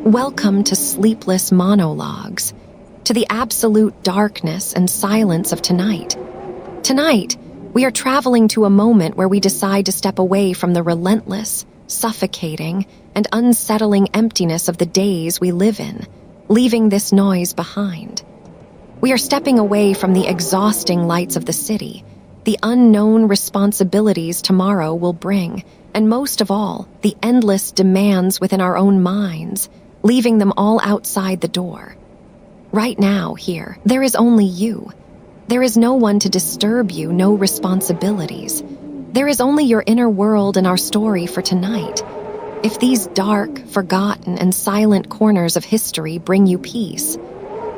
Welcome to sleepless monologues, to the absolute darkness and silence of tonight. Tonight, we are traveling to a moment where we decide to step away from the relentless, suffocating, and unsettling emptiness of the days we live in, leaving this noise behind. We are stepping away from the exhausting lights of the city, the unknown responsibilities tomorrow will bring, and most of all, the endless demands within our own minds, leaving them all outside the door. Right now, here, there is only you. There is no one to disturb you, no responsibilities. There is only your inner world and our story for tonight. If these dark, forgotten, and silent corners of history bring you peace,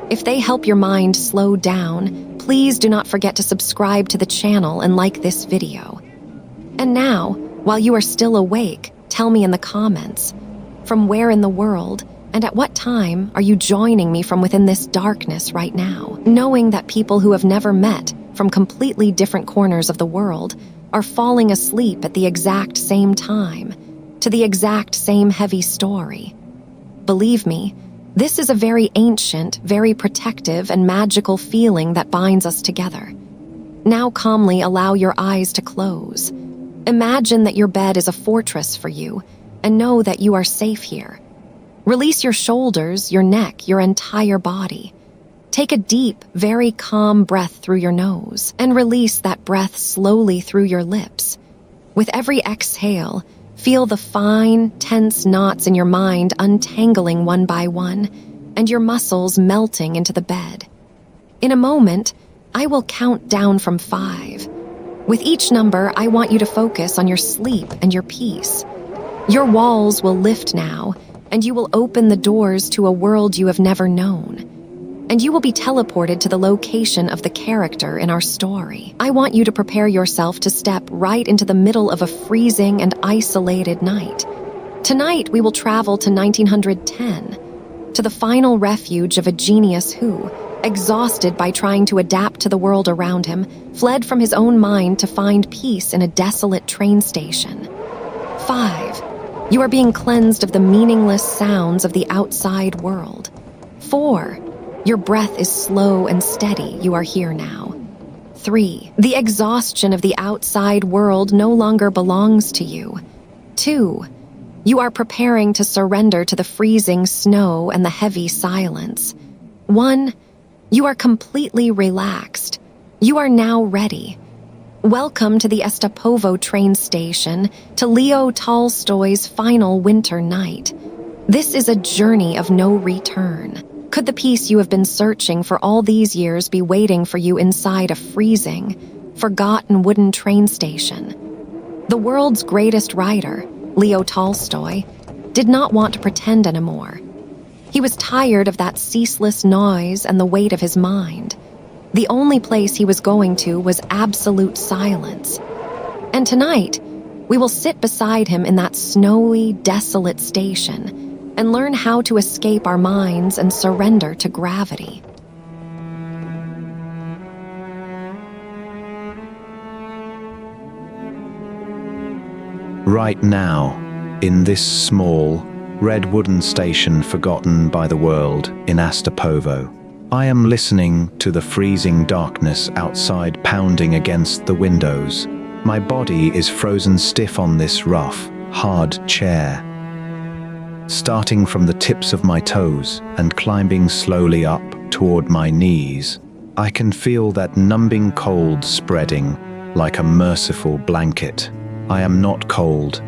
if they help your mind slow down, please do not forget to subscribe to the channel and like this video. And now, while you are still awake, tell me in the comments, from where in the world and at what time are you joining me from within this darkness right now, knowing that people who have never met from completely different corners of the world are falling asleep at the exact same time, to the exact same heavy story. Believe me, this is a very ancient, very protective, and magical feeling that binds us together. Now calmly allow your eyes to close. Imagine that your bed is a fortress for you, and know that you are safe here. Release your shoulders, your neck, your entire body. Take a deep, very calm breath through your nose, and release that breath slowly through your lips. With every exhale, feel the fine, tense knots in your mind untangling one by one, and your muscles melting into the bed. In a moment, I will count down from 5. With each number, I want you to focus on your sleep and your peace. Your walls will lift now, and you will open the doors to a world you have never known. And you will be teleported to the location of the character in our story. I want you to prepare yourself to step right into the middle of a freezing and isolated night. Tonight, we will travel to 1910, to the final refuge of a genius who, exhausted by trying to adapt to the world around him, fled from his own mind to find peace in a desolate train station. 5. You are being cleansed of the meaningless sounds of the outside world. 4. Your breath is slow and steady. You are here now. 3. The exhaustion of the outside world no longer belongs to you. 2. You are preparing to surrender to the freezing snow and the heavy silence. 1. You are completely relaxed. You are now ready. Welcome to the Astapovo train station, to Leo Tolstoy's final winter night. This is a journey of no return. Could the peace you have been searching for all these years be waiting for you inside a freezing, forgotten wooden train station? The world's greatest writer, Leo Tolstoy, did not want to pretend anymore. He was tired of that ceaseless noise and the weight of his mind. The only place he was going to was absolute silence. And tonight, we will sit beside him in that snowy, desolate station and learn how to escape our minds and surrender to gravity. Right now, in this small, red wooden station forgotten by the world in Astapovo, I am listening to the freezing darkness outside pounding against the windows. My body is frozen stiff on this rough, hard chair. Starting from the tips of my toes and climbing slowly up toward my knees, I can feel that numbing cold spreading like a merciful blanket. I am not cold.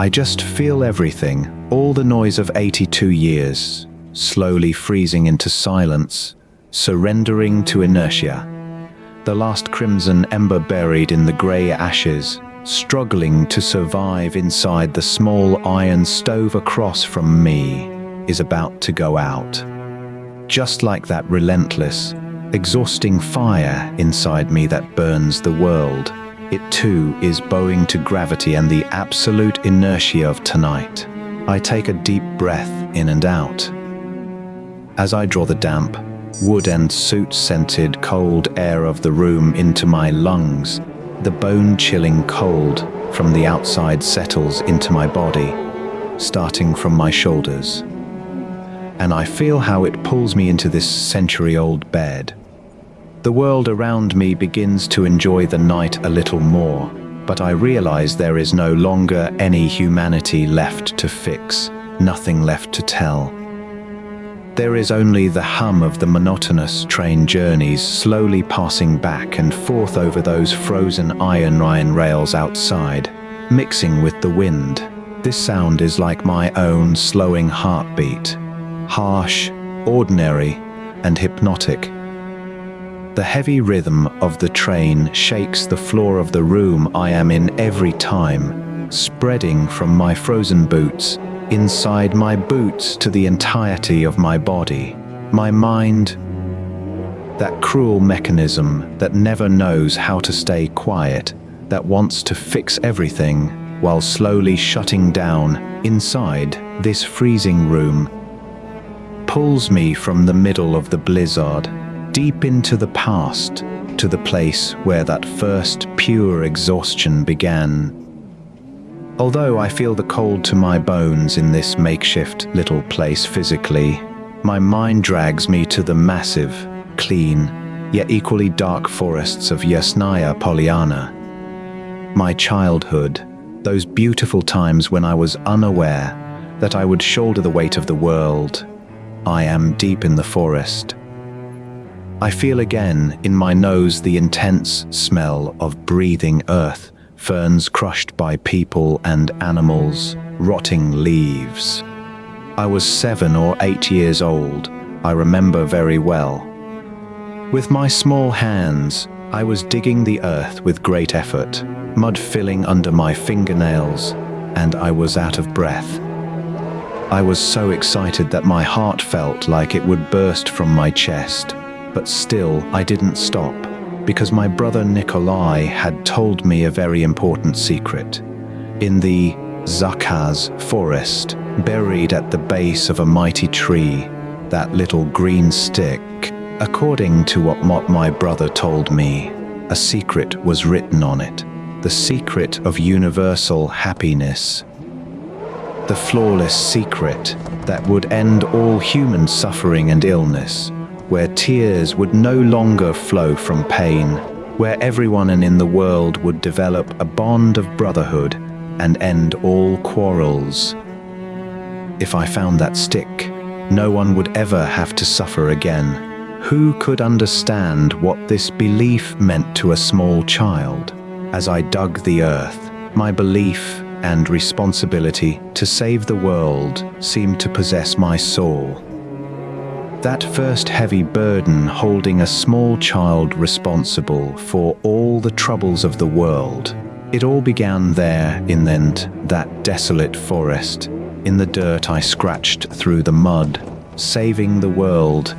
I just feel everything, all the noise of 82 years, slowly freezing into silence, surrendering to inertia. The last crimson ember buried in the grey ashes, struggling to survive inside the small iron stove across from me, is about to go out. Just like that relentless, exhausting fire inside me that burns the world, it too is bowing to gravity and the absolute inertia of tonight. I take a deep breath in and out. As I draw the damp, wood and soot-scented cold air of the room into my lungs, the bone-chilling cold from the outside settles into my body. starting from my shoulders. And I feel how it pulls me into this century-old bed. The world around me begins to enjoy the night a little more, but I realize there is no longer any humanity left to fix, nothing left to tell. There is only the hum of the monotonous train journeys slowly passing back and forth over those frozen iron rails outside, mixing with the wind. This sound is like my own slowing heartbeat, harsh, ordinary, and hypnotic. The heavy rhythm of the train shakes the floor of the room I am in every time, spreading from my frozen boots, inside my boots to the entirety of my body, my mind, that cruel mechanism that never knows how to stay quiet, that wants to fix everything while slowly shutting down inside this freezing room, pulls me from the middle of the blizzard, deep into the past, to the place where that first pure exhaustion began. Although I feel the cold to my bones in this makeshift little place physically, my mind drags me to the massive, clean, yet equally dark forests of Yasnaya Polyana. My childhood, those beautiful times when I was unaware that I would shoulder the weight of the world. I am deep in the forest. I feel again in my nose the intense smell of breathing earth, ferns crushed by people and animals, rotting leaves. I was 7 or 8 years old, I remember very well. With my small hands, I was digging the earth with great effort, mud filling under my fingernails, and I was out of breath. I was so excited that my heart felt like it would burst from my chest, but still I didn't stop, because my brother Nikolai had told me a very important secret. In the Zakaz forest, buried at the base of a mighty tree, that little green stick, according to what my brother told me, a secret was written on it, the secret of universal happiness. The flawless secret that would end all human suffering and illness, where tears would no longer flow from pain, where everyone in the world would develop a bond of brotherhood and end all quarrels. If I found that stick, no one would ever have to suffer again. Who could understand what this belief meant to a small child? As I dug the earth, my belief and responsibility to save the world seemed to possess my soul. That first heavy burden holding a small child responsible for all the troubles of the world. It all began there in that desolate forest. In the dirt I scratched through the mud, saving the world.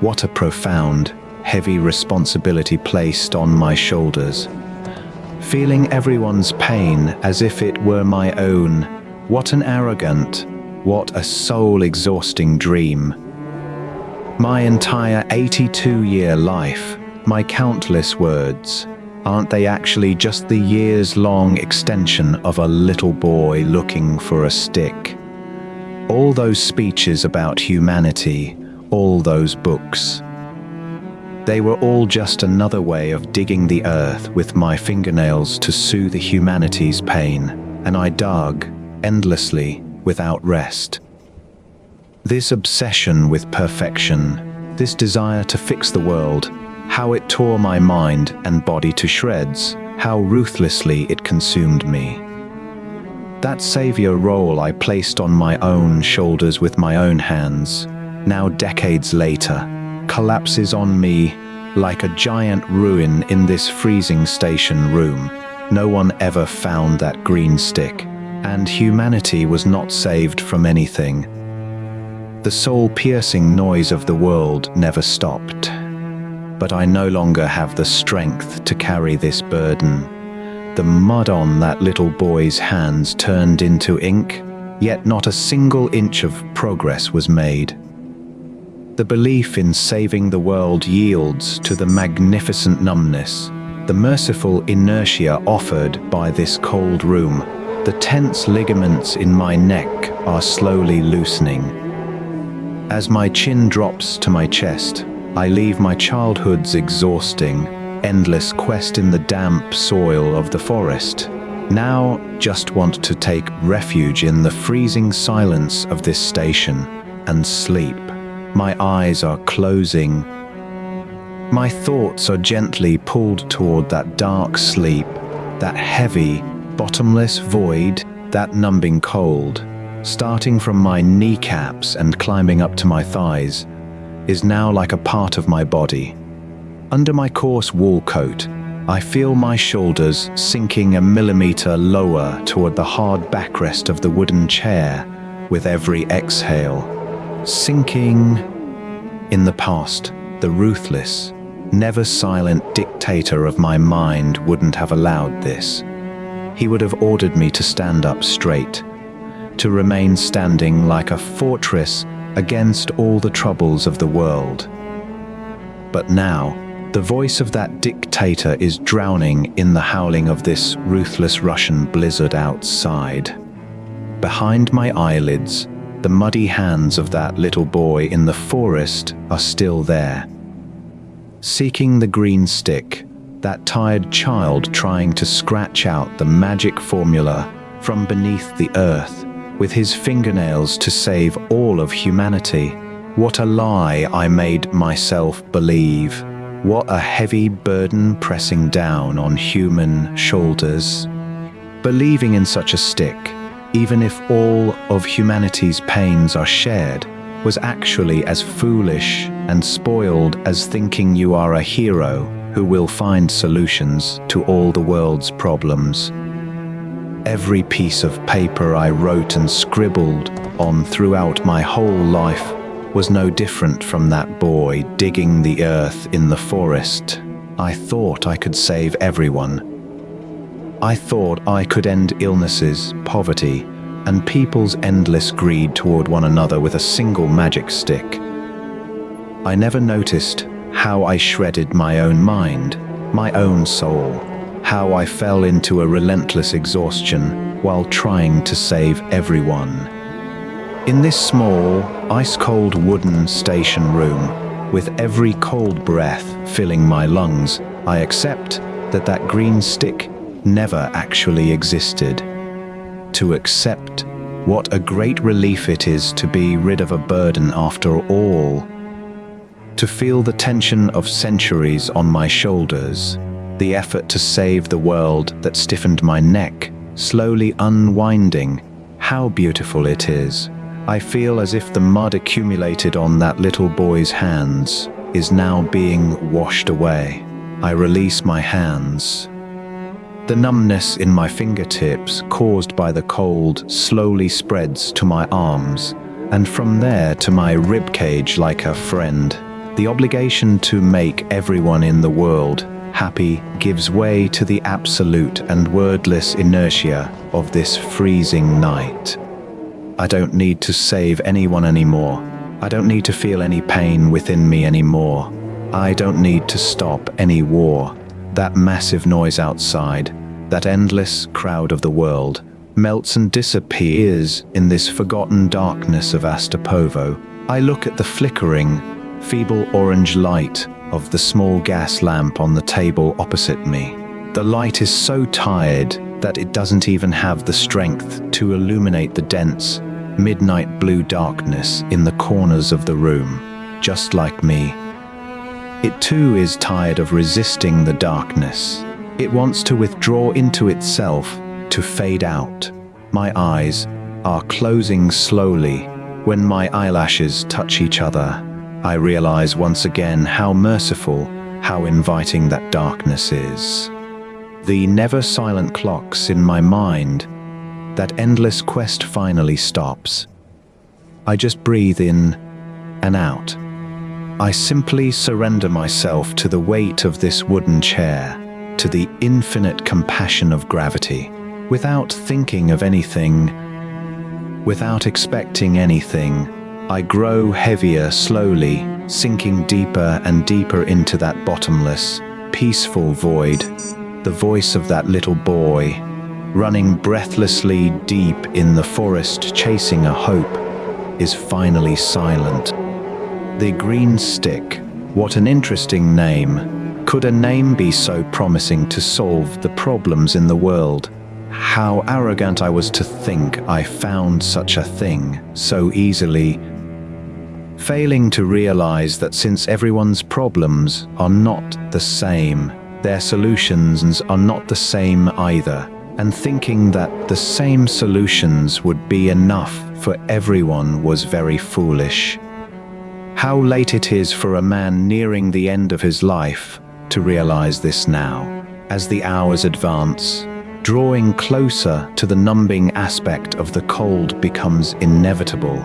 What a profound, heavy responsibility placed on my shoulders. Feeling everyone's pain as if it were my own. What an arrogant, what a soul-exhausting dream. My entire 82-year life, my countless words, aren't they actually just the years-long extension of a little boy looking for a stick? All those speeches about humanity, all those books. They were all just another way of digging the earth with my fingernails to soothe humanity's pain, and I dug, endlessly, without rest. This obsession with perfection, this desire to fix the world, how it tore my mind and body to shreds, how ruthlessly it consumed me. That savior role I placed on my own shoulders with my own hands, now decades later, collapses on me like a giant ruin in this freezing station room. No one ever found that green stick, and humanity was not saved from anything. The soul-piercing noise of the world never stopped. But I no longer have the strength to carry this burden. The mud on that little boy's hands turned into ink, yet not a single inch of progress was made. The belief in saving the world yields to the magnificent numbness, the merciful inertia offered by this cold room, The tense ligaments in my neck are slowly loosening. As my chin drops to my chest, I leave my childhood's exhausting, endless quest in the damp soil of the forest. Now, just want to take refuge in the freezing silence of this station and sleep. My eyes are closing. My thoughts are gently pulled toward that dark sleep, that heavy, bottomless void, that numbing cold, starting from my kneecaps and climbing up to my thighs, is now like a part of my body. Under my coarse wool coat, I feel my shoulders sinking a millimeter lower toward the hard backrest of the wooden chair with every exhale. Sinking. In the past, the ruthless, never silent dictator of my mind wouldn't have allowed this. He would have ordered me to stand up straight, to remain standing like a fortress against all the troubles of the world. But now, the voice of that dictator is drowning in the howling of this ruthless Russian blizzard outside. Behind my eyelids, the muddy hands of that little boy in the forest are still there. Seeking the green stick, that tired child trying to scratch out the magic formula from beneath the earth with his fingernails to save all of humanity. What a lie I made myself believe. What a heavy burden pressing down on human shoulders. Believing in such a stick, even if all of humanity's pains are shared, was actually as foolish and spoiled as thinking you are a hero who will find solutions to all the world's problems. Every piece of paper I wrote and scribbled on throughout my whole life was no different from that boy digging the earth in the forest. I thought I could save everyone. I thought I could end illnesses, poverty, and people's endless greed toward one another with a single magic stick. I never noticed how I shredded my own mind, my own soul, how I fell into a relentless exhaustion while trying to save everyone. In this small, ice-cold wooden station room, with every cold breath filling my lungs, I accept that that green stick never actually existed. To accept what a great relief it is to be rid of a burden after all. To feel the tension of centuries on my shoulders, the effort to save the world that stiffened my neck, slowly unwinding. How beautiful it is. I feel as if the mud accumulated on that little boy's hands is now being washed away. I release my hands. The numbness in my fingertips caused by the cold slowly spreads to my arms, and from there to my ribcage like a friend. The obligation to make everyone in the world happy gives way to the absolute and wordless inertia of this freezing night. I don't need to save anyone anymore. I don't need to feel any pain within me anymore. I don't need to stop any war. That massive noise outside, that endless crowd of the world, melts and disappears in this forgotten darkness of Astapovo. I look at the flickering, feeble orange light of the small gas lamp on the table opposite me. The light is so tired that it doesn't even have the strength to illuminate the dense, midnight blue darkness in the corners of the room, just like me. It too is tired of resisting the darkness. It wants to withdraw into itself, to fade out. My eyes are closing slowly. When my eyelashes touch each other, I realize once again how merciful, how inviting that darkness is. The never-silent clocks in my mind, that endless quest finally stops. I just breathe in and out. I simply surrender myself to the weight of this wooden chair, to the infinite compassion of gravity, without thinking of anything, without expecting anything. I grow heavier slowly, sinking deeper and deeper into that bottomless, peaceful void. The voice of that little boy, running breathlessly deep in the forest chasing a hope, is finally silent. The green stick, what an interesting name. Could a name be so promising to solve the problems in the world? How arrogant I was to think I found such a thing so easily, failing to realize that since everyone's problems are not the same, their solutions are not the same either, and thinking that the same solutions would be enough for everyone was very foolish. How late it is for a man nearing the end of his life to realize this now, as the hours advance, drawing closer to the numbing aspect of the cold becomes inevitable.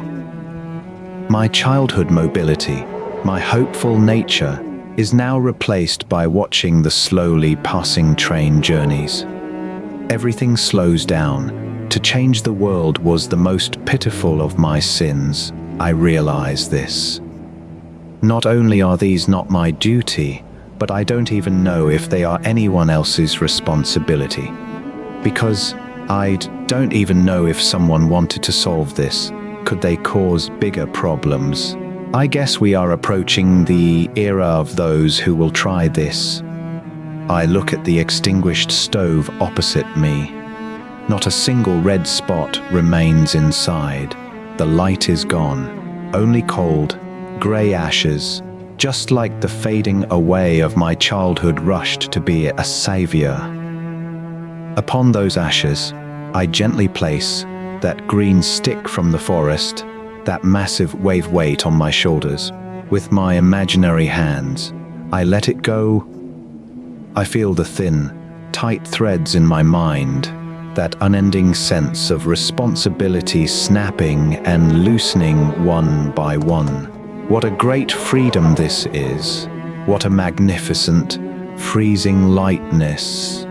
My childhood mobility, my hopeful nature, is now replaced by watching the slowly passing train journeys. Everything slows down. To change the world was the most pitiful of my sins. I realize this. Not only are these not my duty, but I don't even know if they are anyone else's responsibility. Because I don't even know if someone wanted to solve this. Could they cause bigger problems? I guess we are approaching the era of those who will try this. I look at the extinguished stove opposite me. Not a single red spot remains inside. The light is gone. Only cold, grey ashes, just like the fading away of my childhood rushed to be a savior. Upon those ashes, I gently place that green stick from the forest, that massive wave weight on my shoulders. With my imaginary hands, I let it go. I feel the thin, tight threads in my mind, that unending sense of responsibility snapping and loosening one by one. What a great freedom this is. What a magnificent, freezing lightness.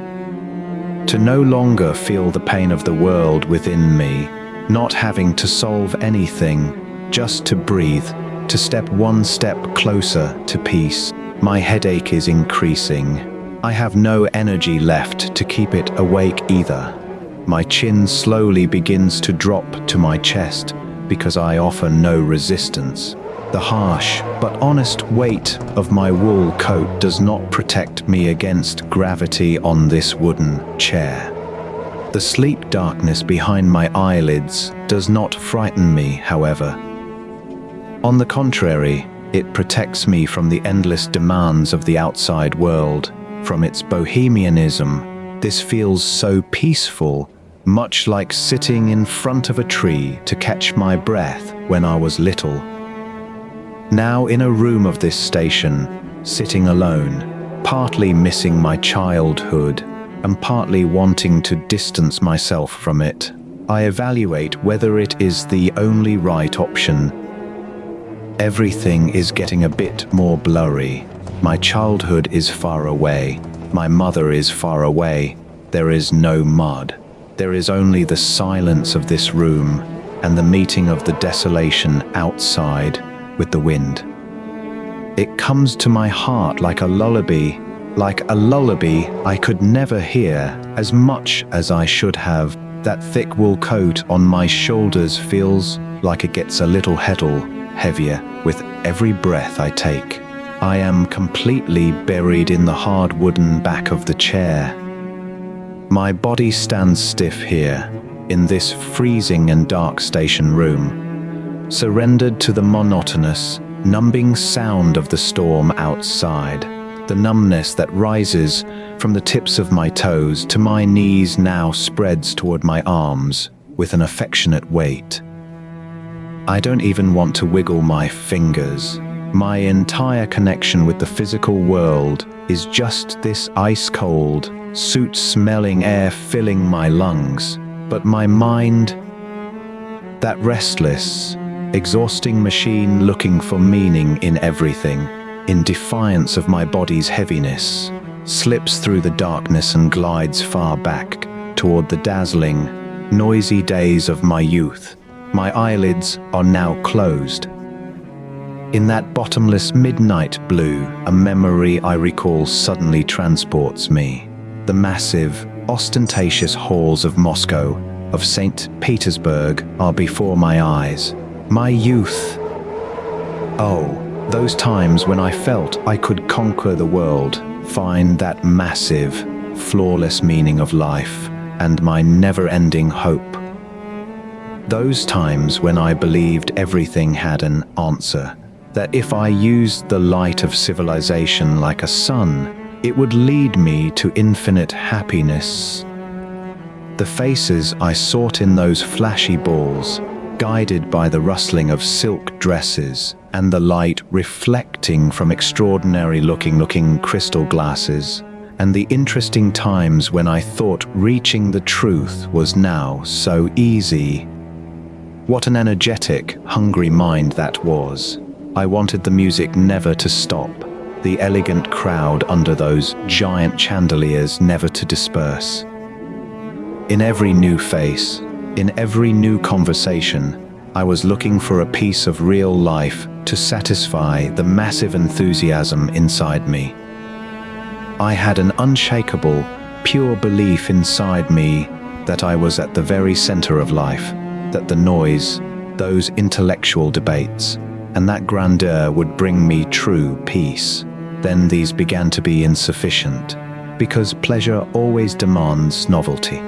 To no longer feel the pain of the world within me, not having to solve anything, just to breathe, to step one step closer to peace. My headache is increasing. I have no energy left to keep it awake either. My chin slowly begins to drop to my chest because I offer no resistance. The harsh but honest weight of my wool coat does not protect me against gravity on this wooden chair. The sleep darkness behind my eyelids does not frighten me, however. On the contrary, it protects me from the endless demands of the outside world, from its bohemianism. This feels so peaceful, much like sitting in front of a tree to catch my breath when I was little. Now in a room of this station, sitting alone, partly missing my childhood and partly wanting to distance myself from it, I evaluate whether it is the only right option. Everything is getting a bit more blurry. My childhood is far away. My mother is far away. There is no mud. There is only the silence of this room and the meeting of the desolation outside with the wind. It comes to my heart like a lullaby I could never hear as much as I should have. That thick wool coat on my shoulders feels like it gets a little heavier with every breath I take. I am completely buried in the hard wooden back of the chair. My body stands stiff here, in this freezing and dark station room, surrendered to the monotonous, numbing sound of the storm outside. The numbness that rises from the tips of my toes to my knees now spreads toward my arms with an affectionate weight. I don't even want to wiggle my fingers. My entire connection with the physical world is just this ice-cold, soot-smelling air filling my lungs. But my mind, that restless, exhausting machine looking for meaning in everything, in defiance of my body's heaviness, slips through the darkness and glides far back toward the dazzling, noisy days of my youth. My eyelids are now closed. In that bottomless midnight blue, a memory I recall suddenly transports me. The massive, ostentatious halls of Moscow, of St. Petersburg, are before my eyes. My youth. Oh, those times when I felt I could conquer the world, find that massive, flawless meaning of life, and my never-ending hope. Those times when I believed everything had an answer, that if I used the light of civilization like a sun, it would lead me to infinite happiness. The faces I sought in those flashy balls, guided by the rustling of silk dresses and the light reflecting from extraordinary-looking crystal glasses, and the interesting times when I thought reaching the truth was now so easy. What an energetic, hungry mind that was. I wanted the music never to stop, the elegant crowd under those giant chandeliers never to disperse. In every new face, in every new conversation, I was looking for a piece of real life to satisfy the massive enthusiasm inside me. I had an unshakable, pure belief inside me that I was at the very center of life, that the noise, those intellectual debates, and that grandeur would bring me true peace. Then these began to be insufficient, because pleasure always demands novelty.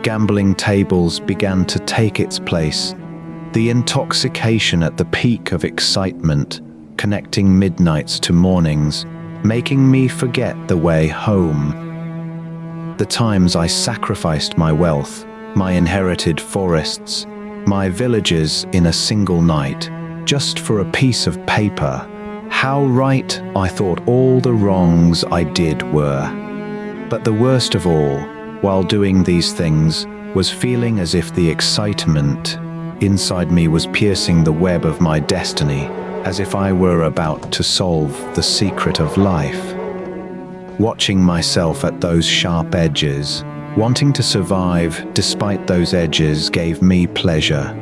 Gambling tables began to take its place, the intoxication at the peak of excitement, connecting midnights to mornings, making me forget the way home. The times I sacrificed my wealth, my inherited forests, my villages in a single night, just for a piece of paper. How right I thought all the wrongs I did were. But the worst of all, while doing these things, was feeling as if the excitement inside me was piercing the web of my destiny, as if I were about to solve the secret of life. Watching myself at those sharp edges, wanting to survive despite those edges gave me pleasure.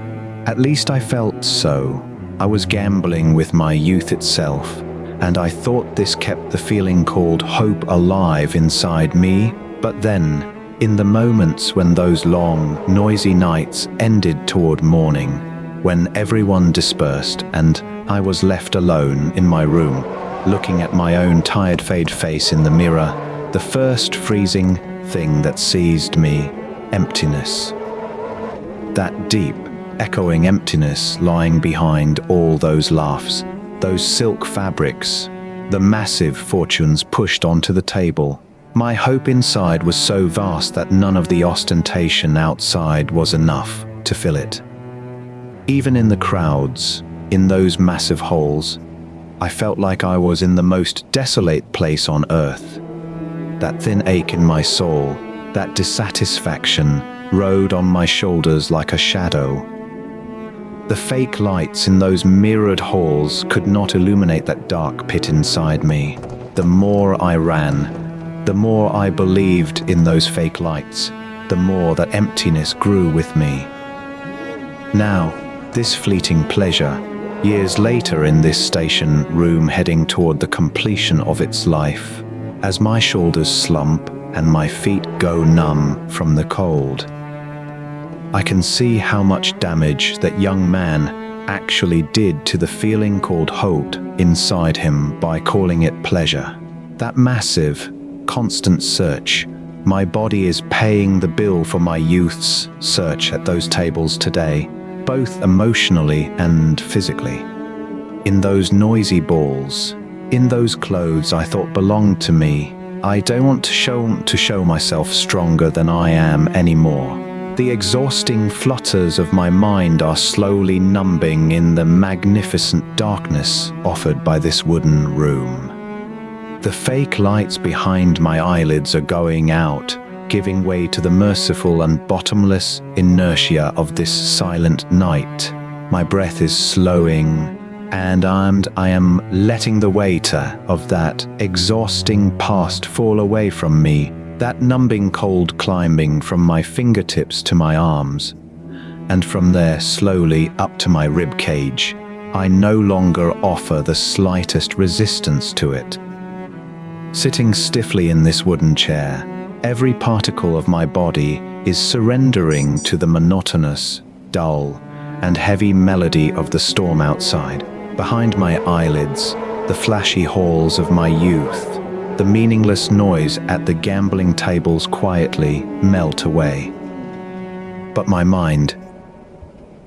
At least I felt so. I was gambling with my youth itself, and I thought this kept the feeling called hope alive inside me. But then, in the moments when those long, noisy nights ended toward morning, when everyone dispersed and I was left alone in my room, looking at my own tired, fade face in the mirror, the first freezing thing that seized me, emptiness. That deep, echoing emptiness lying behind all those laughs, those silk fabrics, the massive fortunes pushed onto the table. My hope inside was so vast that none of the ostentation outside was enough to fill it. Even in the crowds, in those massive halls, I felt like I was in the most desolate place on earth. That thin ache in my soul, that dissatisfaction, rode on my shoulders like a shadow. The fake lights in those mirrored halls could not illuminate that dark pit inside me. The more I ran, the more I believed in those fake lights, the more that emptiness grew with me. Now, this fleeting pleasure, years later in this station room heading toward the completion of its life, as my shoulders slump and my feet go numb from the cold. I can see how much damage that young man actually did to the feeling called hope inside him by calling it pleasure. That massive, constant search. My body is paying the bill for my youth's search at those tables today, both emotionally and physically. In those noisy balls, in those clothes I thought belonged to me, I don't want to show myself stronger than I am anymore. The exhausting flutters of my mind are slowly numbing in the magnificent darkness offered by this wooden room. The fake lights behind my eyelids are going out, giving way to the merciful and bottomless inertia of this silent night. My breath is slowing, and I am letting the weight of that exhausting past fall away from me, that numbing cold climbing from my fingertips to my arms, and from there slowly up to my rib cage. I no longer offer the slightest resistance to it. Sitting stiffly in this wooden chair, Every particle of my body is surrendering to the monotonous, dull, and heavy melody of the storm outside. Behind my eyelids, the flashy halls of my youth, the meaningless noise at the gambling tables quietly melt away. But my mind,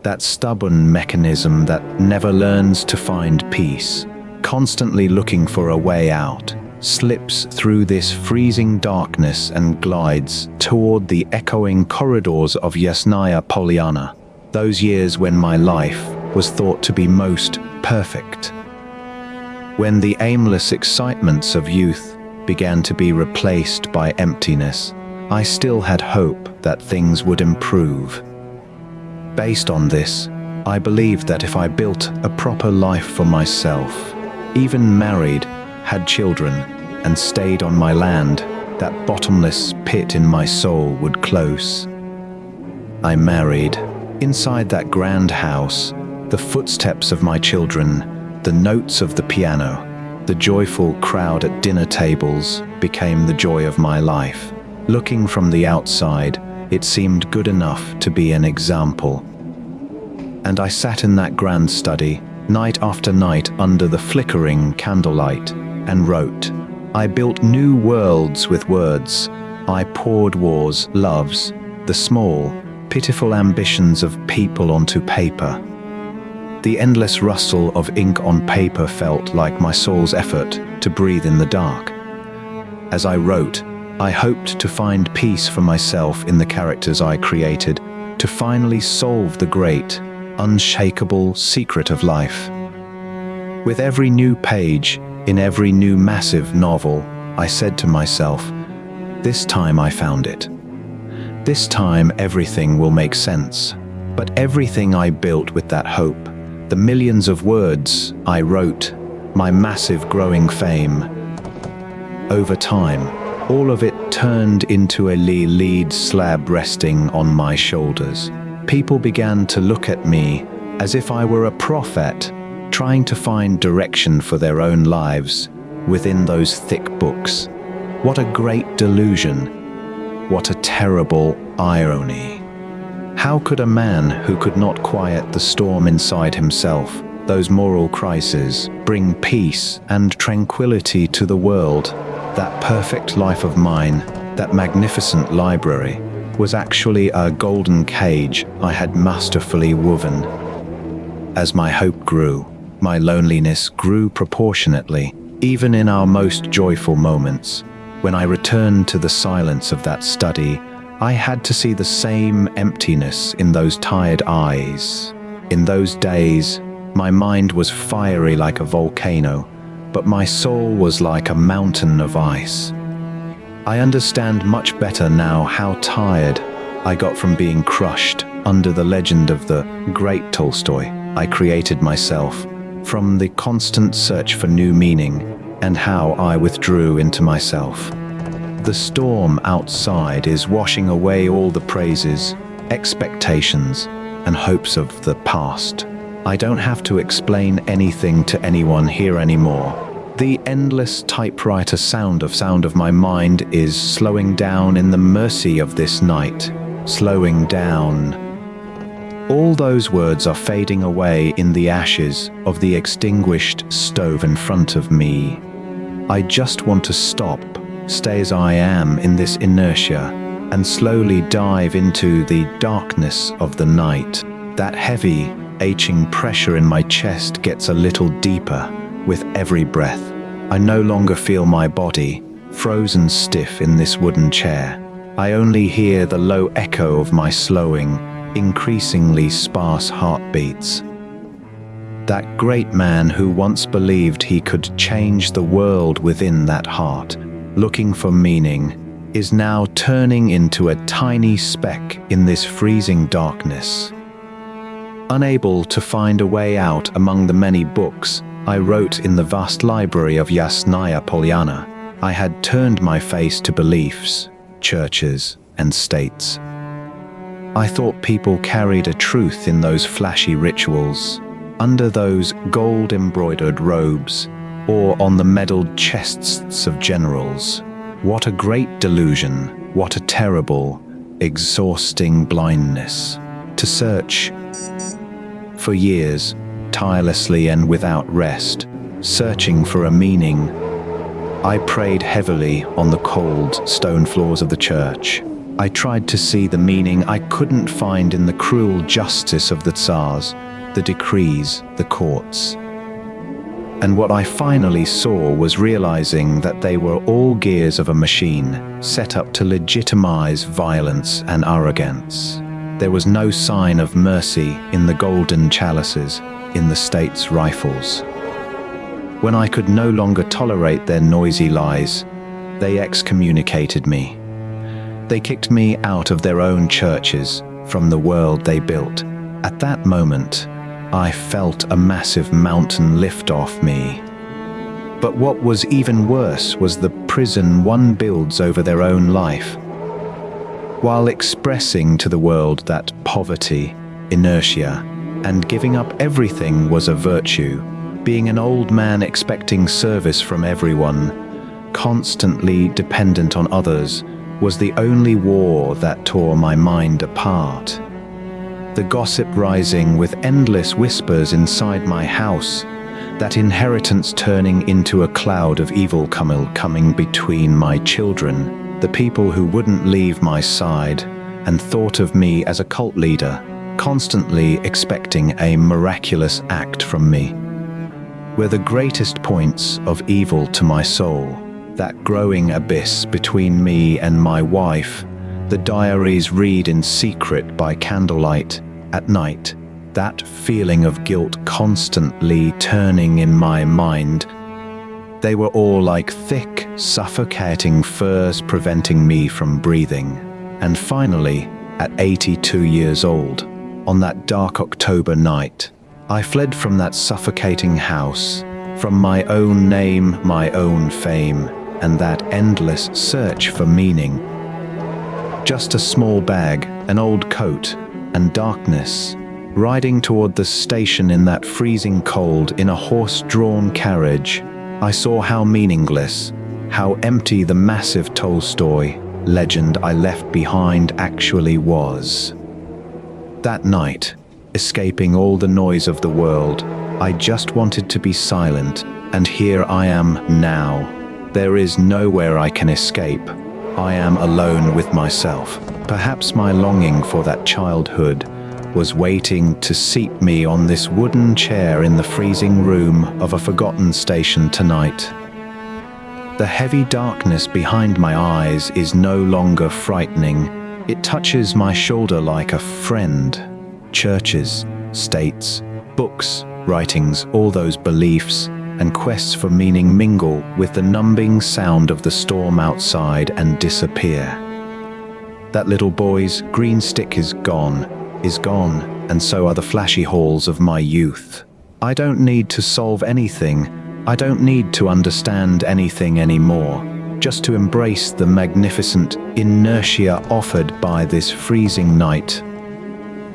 that stubborn mechanism that never learns to find peace, constantly looking for a way out, slips through this freezing darkness and glides toward the echoing corridors of Yasnaya Polyana, those years when my life was thought to be most perfect. When the aimless excitements of youth began to be replaced by emptiness, I still had hope that things would improve. Based on this, I believed that if I built a proper life for myself, even married, had children, and stayed on my land, that bottomless pit in my soul would close. I married. Inside that grand house, the footsteps of my children, the notes of the piano, the joyful crowd at dinner tables became the joy of my life. Looking from the outside, it seemed good enough to be an example. And I sat in that grand study, night after night under the flickering candlelight, and wrote. I built new worlds with words. I poured wars, loves, the small, pitiful ambitions of people onto paper. The endless rustle of ink on paper felt like my soul's effort to breathe in the dark. As I wrote, I hoped to find peace for myself in the characters I created, to finally solve the great, unshakable secret of life. With every new page, in every new massive novel, I said to myself, this time I found it. This time everything will make sense. But everything I built with that hope, the millions of words I wrote, my massive growing fame, over time, all of it turned into a lead slab resting on my shoulders. People began to look at me as if I were a prophet, trying to find direction for their own lives within those thick books. What a great delusion. What a terrible irony. How could a man who could not quiet the storm inside himself, those moral crises, bring peace and tranquility to the world? That perfect life of mine, that magnificent library, was actually a golden cage I had masterfully woven. As my hope grew, my loneliness grew proportionately, even in our most joyful moments. When I returned to the silence of that study, I had to see the same emptiness in those tired eyes. In those days, my mind was fiery like a volcano, but my soul was like a mountain of ice. I understand much better now how tired I got from being crushed under the legend of the great Tolstoy I created myself, from the constant search for new meaning, and how I withdrew into myself. The storm outside is washing away all the praises, expectations, and hopes of the past. I don't have to explain anything to anyone here anymore. The endless typewriter sound of my mind is slowing down in the mercy of this night. Slowing down. All those words are fading away in the ashes of the extinguished stove in front of me. I just want to stop, stay as I am in this inertia, and slowly dive into the darkness of the night. That heavy, aching pressure in my chest gets a little deeper with every breath. I no longer feel my body, frozen stiff in this wooden chair. I only hear the low echo of my slowing, increasingly sparse heartbeats. That great man who once believed he could change the world within that heart, looking for meaning, is now turning into a tiny speck in this freezing darkness. Unable to find a way out among the many books I wrote in the vast library of Yasnaya Polyana, I had turned my face to beliefs, churches, and states. I thought people carried a truth in those flashy rituals, under those gold-embroidered robes, or on the medaled chests of generals. What a great delusion, what a terrible, exhausting blindness. To search for years, tirelessly and without rest, searching for a meaning. I prayed heavily on the cold stone floors of the church. I tried to see the meaning I couldn't find in the cruel justice of the tsars, the decrees, the courts. And what I finally saw was realizing that they were all gears of a machine set up to legitimize violence and arrogance. There was no sign of mercy in the golden chalices, in the state's rifles. When I could no longer tolerate their noisy lies, they excommunicated me. They kicked me out of their own churches, from the world they built. At that moment, I felt a massive mountain lift off me. But what was even worse was the prison one builds over their own life. While expressing to the world that poverty, inertia, and giving up everything was a virtue, being an old man expecting service from everyone, constantly dependent on others, was the only war that tore my mind apart. The gossip rising with endless whispers inside my house, that inheritance turning into a cloud of evil coming between my children, the people who wouldn't leave my side and thought of me as a cult leader, constantly expecting a miraculous act from me, were the greatest points of evil to my soul. That growing abyss between me and my wife, the diaries read in secret by candlelight at night, that feeling of guilt constantly turning in my mind. They were all like thick, suffocating furs preventing me from breathing. And finally, at 82 years old, on that dark October night, I fled from that suffocating house, from my own name, my own fame, and that endless search for meaning. Just a small bag, an old coat, and darkness, riding toward the station in that freezing cold in a horse-drawn carriage, I saw how meaningless, how empty the massive Tolstoy legend I left behind actually was. That night, escaping all the noise of the world, I just wanted to be silent, and here I am now. There is nowhere I can escape. I am alone with myself. Perhaps my longing for that childhood was waiting to seat me on this wooden chair in the freezing room of a forgotten station tonight. The heavy darkness behind my eyes is no longer frightening. It touches my shoulder like a friend. Churches, states, books, writings, all those beliefs and quests for meaning mingle with the numbing sound of the storm outside and disappear. That little boy's green stick is gone, and so are the flashy halls of my youth. I don't need to solve anything. I don't need to understand anything anymore, just to embrace the magnificent inertia offered by this freezing night.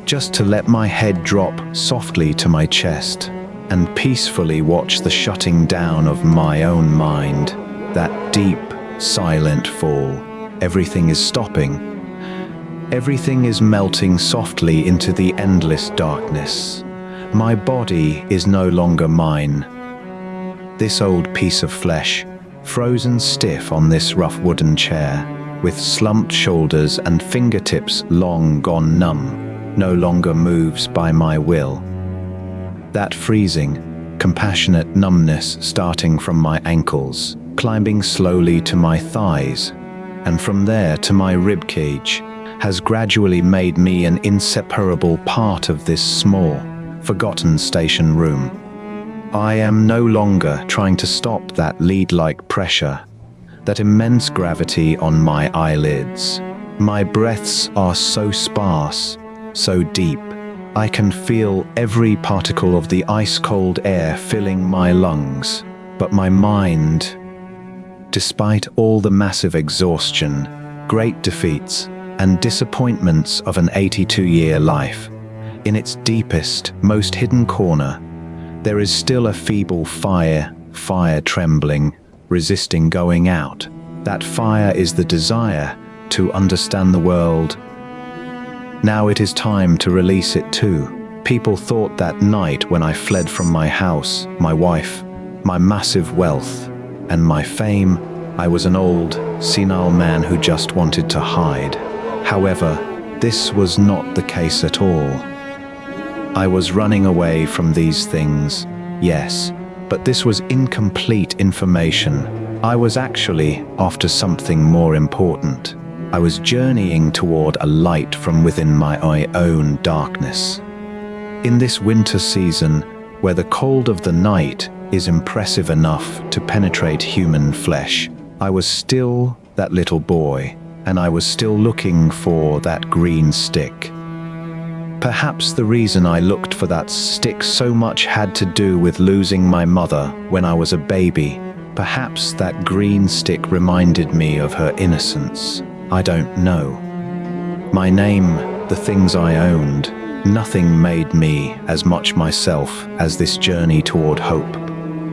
Just to let my head drop softly to my chest and peacefully watch the shutting down of my own mind, that deep, silent fall. Everything is stopping. Everything is melting softly into the endless darkness. My body is no longer mine. This old piece of flesh, frozen stiff on this rough wooden chair, with slumped shoulders and fingertips long gone numb, no longer moves by my will. That freezing, compassionate numbness starting from my ankles, climbing slowly to my thighs, and from there to my ribcage, has gradually made me an inseparable part of this small, forgotten station room. I am no longer trying to stop that lead-like pressure, that immense gravity on my eyelids. My breaths are so sparse, so deep, I can feel every particle of the ice-cold air filling my lungs. But my mind, despite all the massive exhaustion, great defeats, and disappointments of an 82-year life, in its deepest, most hidden corner, there is still a feeble fire trembling, resisting going out. That fire is the desire to understand the world. Now it is time to release it too. People thought that night when I fled from my house, my wife, my massive wealth, and my fame, I was an old, senile man who just wanted to hide. However, this was not the case at all. I was running away from these things, yes, but this was incomplete information. I was actually after something more important. I was journeying toward a light from within my own darkness. In this winter season, where the cold of the night is impressive enough to penetrate human flesh, I was still that little boy, and I was still looking for that green stick. Perhaps the reason I looked for that stick so much had to do with losing my mother when I was a baby. Perhaps that green stick reminded me of her innocence. I don't know. My name, the things I owned, nothing made me as much myself as this journey toward hope.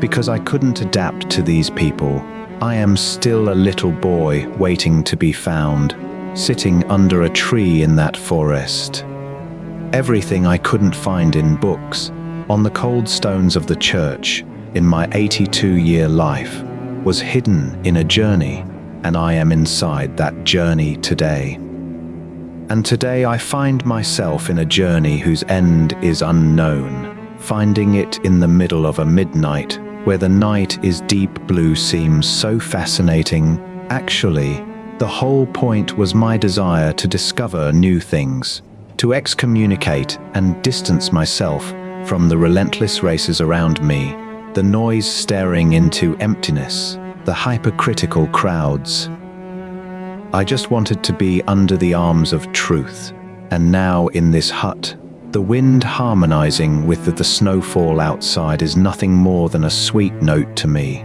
Because I couldn't adapt to these people, I am still a little boy waiting to be found, sitting under a tree in that forest. Everything I couldn't find in books, on the cold stones of the church, in my 82-year life, was hidden in a journey, and I am inside that journey today. And today I find myself in a journey whose end is unknown, finding it in the middle of a midnight, where the night is deep blue seems so fascinating. Actually, the whole point was my desire to discover new things, to excommunicate and distance myself from the relentless races around me, the noise staring into emptiness, the hypercritical crowds. I just wanted to be under the arms of truth, and now in this hut, the wind harmonizing with the snowfall outside is nothing more than a sweet note to me.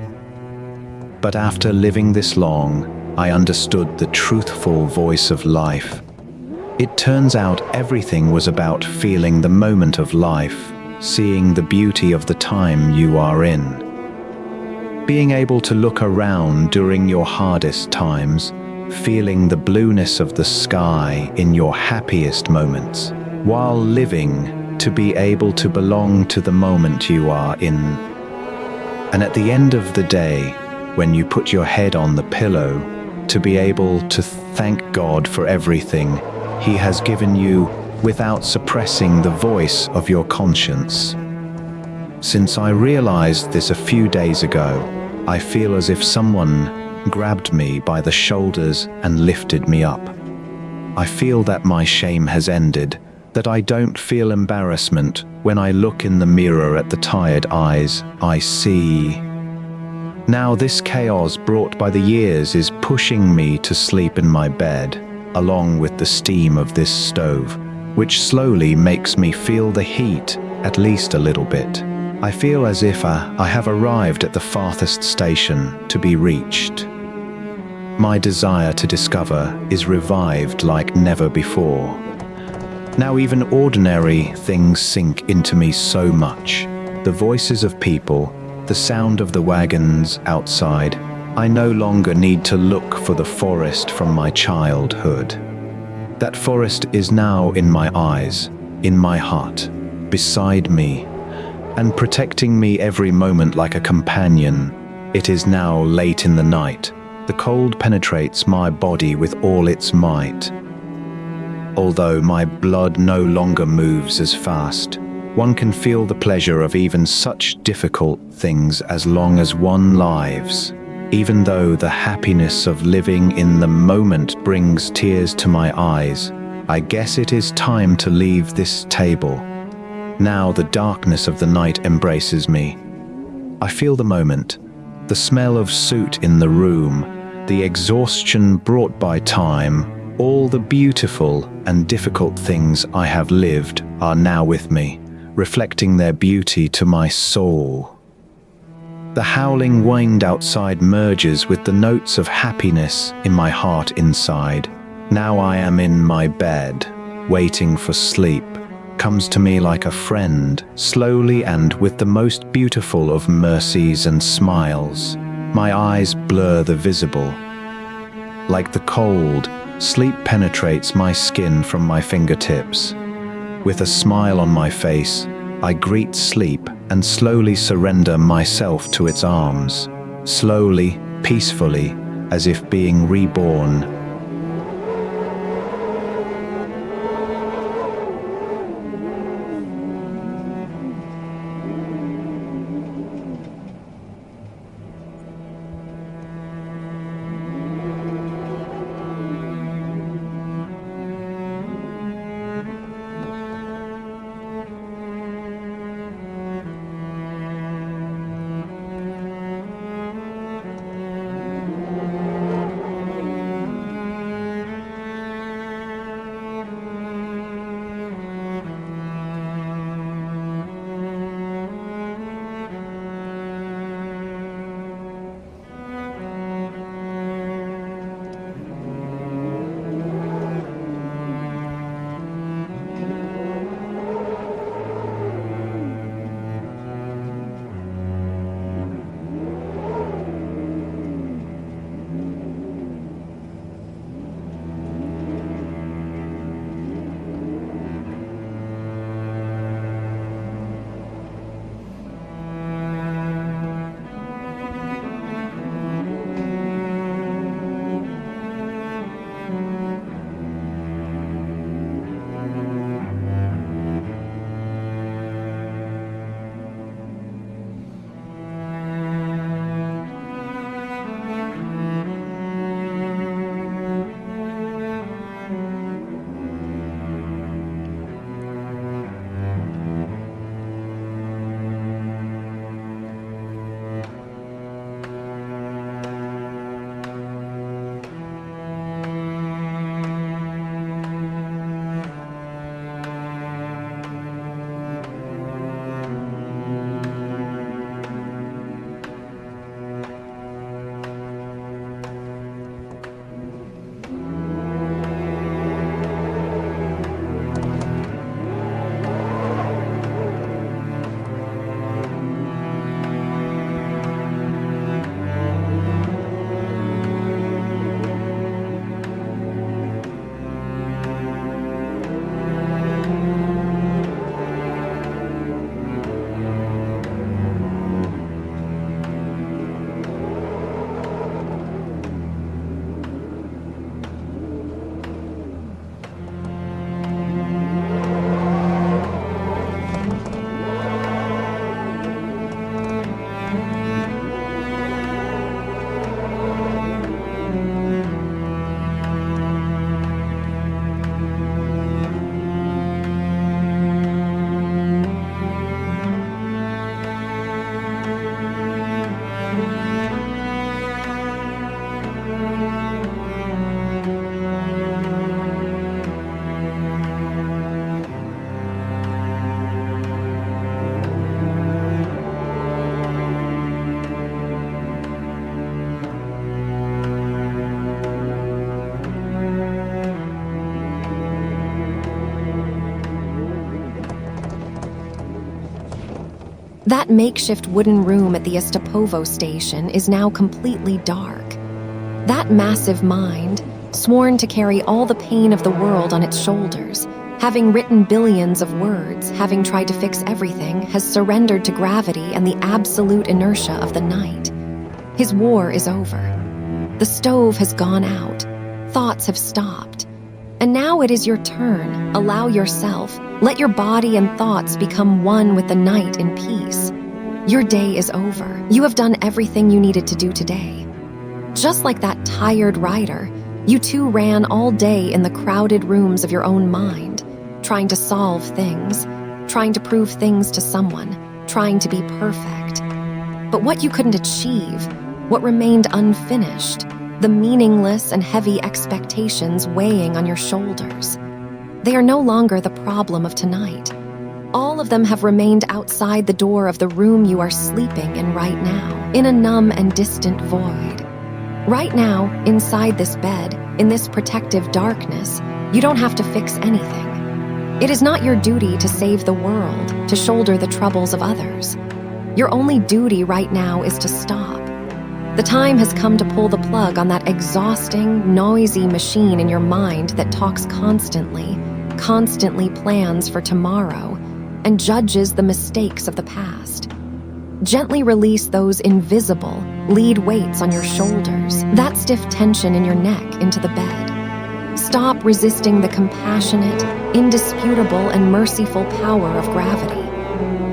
But after living this long, I understood the truthful voice of life. It turns out everything was about feeling the moment of life, seeing the beauty of the time you are in. Being able to look around during your hardest times, feeling the blueness of the sky in your happiest moments, while living to be able to belong to the moment you are in. And at the end of the day, when you put your head on the pillow, to be able to thank God for everything He has given you without suppressing the voice of your conscience. Since I realized this a few days ago, I feel as if someone grabbed me by the shoulders and lifted me up. I feel that my shame has ended, that I don't feel embarrassment when I look in the mirror at the tired eyes I see. Now this chaos brought by the years is pushing me to sleep in my bed, along with the steam of this stove, which slowly makes me feel the heat, at least a little bit. I feel as if I have arrived at the farthest station to be reached. My desire to discover is revived like never before. Now even ordinary things sink into me so much. The voices of people, the sound of the wagons outside. I no longer need to look for the forest from my childhood. That forest is now in my eyes, in my heart, beside me, and protecting me every moment like a companion. It is now late in the night. The cold penetrates my body with all its might. Although my blood no longer moves as fast, one can feel the pleasure of even such difficult things as long as one lives. Even though the happiness of living in the moment brings tears to my eyes, I guess it is time to leave this table. Now the darkness of the night embraces me. I feel the moment, the smell of soot in the room, the exhaustion brought by time, all the beautiful and difficult things I have lived are now with me, reflecting their beauty to my soul. The howling wind outside merges with the notes of happiness in my heart inside. Now I am in my bed, waiting for sleep. Comes to me like a friend, slowly and with the most beautiful of mercies and smiles. My eyes blur the visible. Like the cold, sleep penetrates my skin from my fingertips. With a smile on my face, I greet sleep and slowly surrender myself to its arms. Slowly, peacefully, as if being reborn. That makeshift wooden room at the Astapovo station is now completely dark. That massive mind, sworn to carry all the pain of the world on its shoulders, having written billions of words, having tried to fix everything, has surrendered to gravity and the absolute inertia of the night. His war is over. The stove has gone out. Thoughts have stopped. And now it is your turn. Allow yourself. Let your body and thoughts become one with the night in peace. Your day is over. You have done everything you needed to do today. Just like that tired rider, you too ran all day in the crowded rooms of your own mind, trying to solve things, trying to prove things to someone, trying to be perfect. But what you couldn't achieve, what remained unfinished, the meaningless and heavy expectations weighing on your shoulders, they are no longer the problem of tonight. All of them have remained outside the door of the room you are sleeping in right now, in a numb and distant void. Right now, inside this bed, in this protective darkness, you don't have to fix anything. It is not your duty to save the world, to shoulder the troubles of others. Your only duty right now is to stop. The time has come to pull the plug on that exhausting, noisy machine in your mind that talks constantly plans for tomorrow, and judges the mistakes of the past. Gently release those invisible lead weights on your shoulders, that stiff tension in your neck into the bed. Stop resisting the compassionate, indisputable, and merciful power of gravity.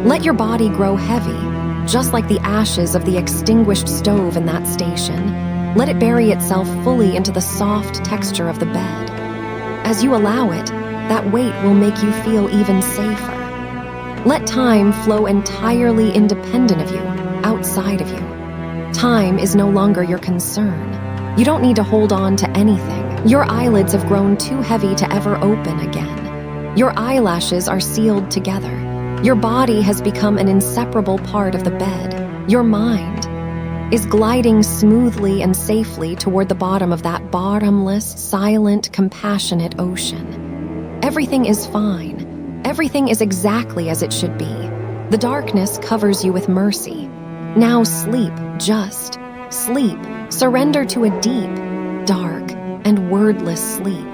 Let your body grow heavy, just like the ashes of the extinguished stove in that station. Let it bury itself fully into the soft texture of the bed. As you allow it, that weight will make you feel even safer. Let time flow entirely independent of you, outside of you. Time is no longer your concern. You don't need to hold on to anything. Your eyelids have grown too heavy to ever open again. Your eyelashes are sealed together. Your body has become an inseparable part of the bed. Your mind is gliding smoothly and safely toward the bottom of that bottomless, silent, compassionate ocean. Everything is fine. Everything is exactly as it should be. The darkness covers you with mercy. Now sleep, just sleep. Surrender to a deep, dark, and wordless sleep.